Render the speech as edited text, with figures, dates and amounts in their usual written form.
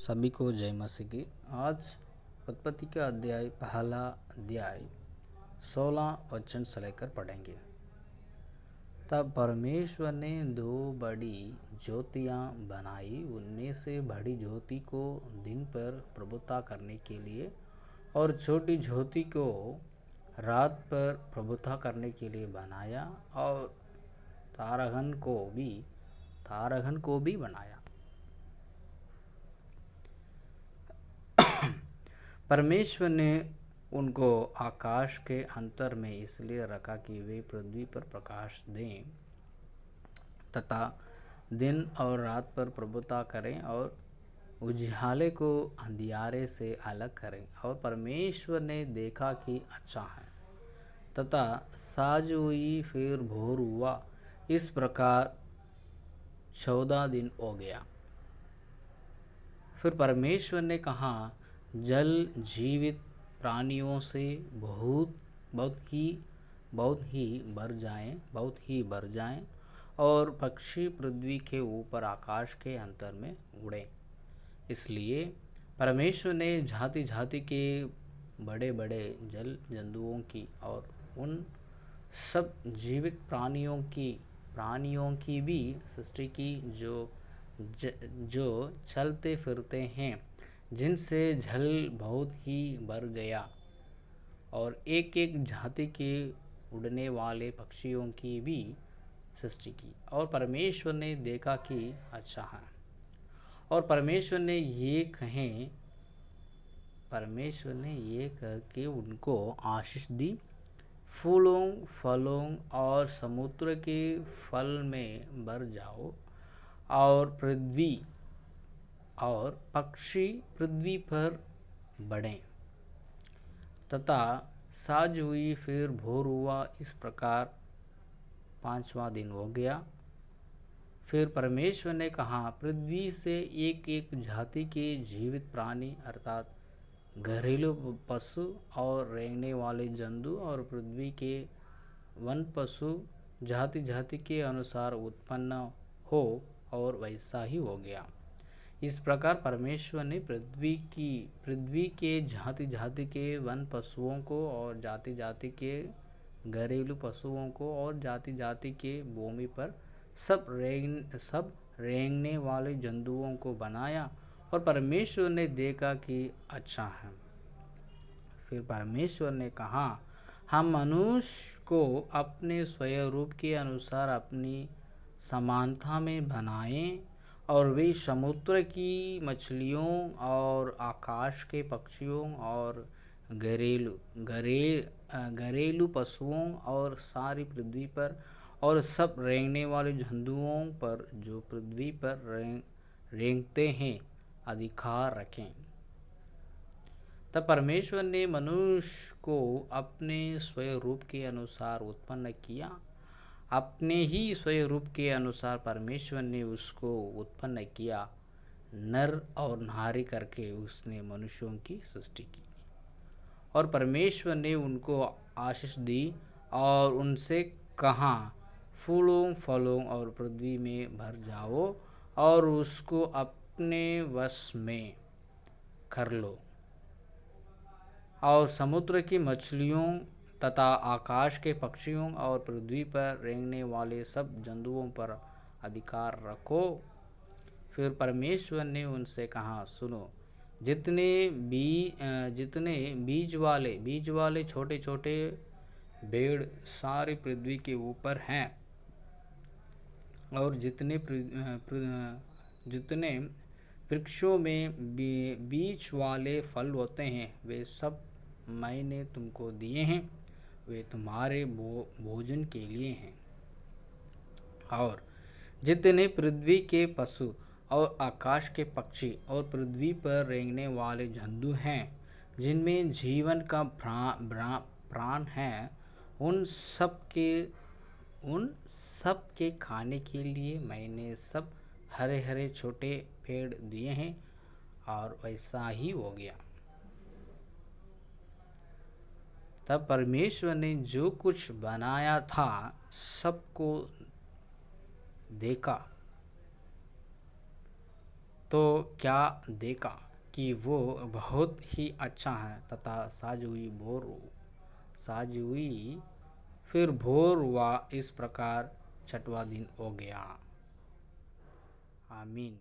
सभी को जय मसीह की। आज उत्पत्ति का अध्याय पहला अध्याय 16 वचन से लेकर पढ़ेंगे। तब परमेश्वर ने दो बड़ी ज्योतियां बनाई, उनमें से बड़ी ज्योति को दिन पर प्रभुता करने के लिए और छोटी ज्योति को रात पर प्रभुता करने के लिए बनाया, और तारगण को भी बनाया। परमेश्वर ने उनको आकाश के अंतर में इसलिए रखा कि वे पृथ्वी पर प्रकाश दें तथा दिन और रात पर प्रभुता करें और उजियाले को अंधियारे से अलग करें। और परमेश्वर ने देखा कि अच्छा है, तथा साँझ हुई, फिर भोर हुआ। इस प्रकार 14 दिन हो गया। फिर परमेश्वर ने कहा, जल जीवित प्राणियों से बहुत ही भर जाएं और पक्षी पृथ्वी के ऊपर आकाश के अंतर में उड़े। इसलिए परमेश्वर ने जाति जाति के बड़े बड़े जल जंतुओं की और उन सब जीवित प्राणियों की भी सृष्टि की जो चलते फिरते हैं, जिनसे जल बहुत ही भर गया, और एक एक जाति के उड़ने वाले पक्षियों की भी सृष्टि की। और परमेश्वर ने देखा कि अच्छा है। और परमेश्वर ने ये कह के उनको आशीष दी, फूलों फलों और समुद्र के फल में भर जाओ, और पृथ्वी और पक्षी पृथ्वी पर बढ़ें। तथा साँझ हुई, फिर भोर हुआ। इस प्रकार 5वां दिन हो गया। फिर परमेश्वर ने कहा, पृथ्वी से एक एक जाति के जीवित प्राणी अर्थात घरेलू पशु और रेंगने वाले जंतु और पृथ्वी के वन पशु जाति जाति के अनुसार उत्पन्न हो, और वैसा ही हो गया। इस प्रकार परमेश्वर ने पृथ्वी के जाति जाति के वन पशुओं को और जाति जाति के घरेलू पशुओं को और जाति जाति के भूमि पर सब रेंगने वाले जंतुओं को बनाया, और परमेश्वर ने देखा कि अच्छा है। फिर परमेश्वर ने कहा, हम मनुष्य को अपने स्वरूप के अनुसार अपनी समानता में बनाएं, और वे समुद्र की मछलियों और आकाश के पक्षियों और घरेलू पशुओं और सारी पृथ्वी पर और सब रेंगने वाले जंतुओं पर जो पृथ्वी पर रेंगते हैं अधिकार रखें। तब परमेश्वर ने मनुष्य को अपने स्वरूप के अनुसार उत्पन्न किया। अपने ही स्वरूप के अनुसार परमेश्वर ने उसको उत्पन्न किया, नर और नारी करके उसने मनुष्यों की सृष्टि की। और परमेश्वर ने उनको आशीष दी और उनसे कहा, फूलों फलों और पृथ्वी में भर जाओ और उसको अपने वश में कर लो, और समुद्र की मछलियों तथा आकाश के पक्षियों और पृथ्वी पर रेंगने वाले सब जंतुओं पर अधिकार रखो। फिर परमेश्वर ने उनसे कहा, सुनो, जितने बीज वाले छोटे छोटे पेड़ सारी पृथ्वी के ऊपर हैं, और जितने वृक्षों में बीज वाले फल होते हैं, वे सब मैंने तुमको दिए हैं, वे तुम्हारे भोजन के लिए हैं। और जितने पृथ्वी के पशु और आकाश के पक्षी और पृथ्वी पर रेंगने वाले जंतु हैं, जिनमें जीवन का प्राण है, उन सब के खाने के लिए मैंने सब हरे हरे छोटे पेड़ दिए हैं। और वैसा ही हो गया। तब परमेश्वर ने जो कुछ बनाया था सबको देखा, तो क्या देखा कि वो बहुत ही अच्छा है तथा साजुई फिर भोर हुआ, इस प्रकार छठवां दिन हो गया। आमीन।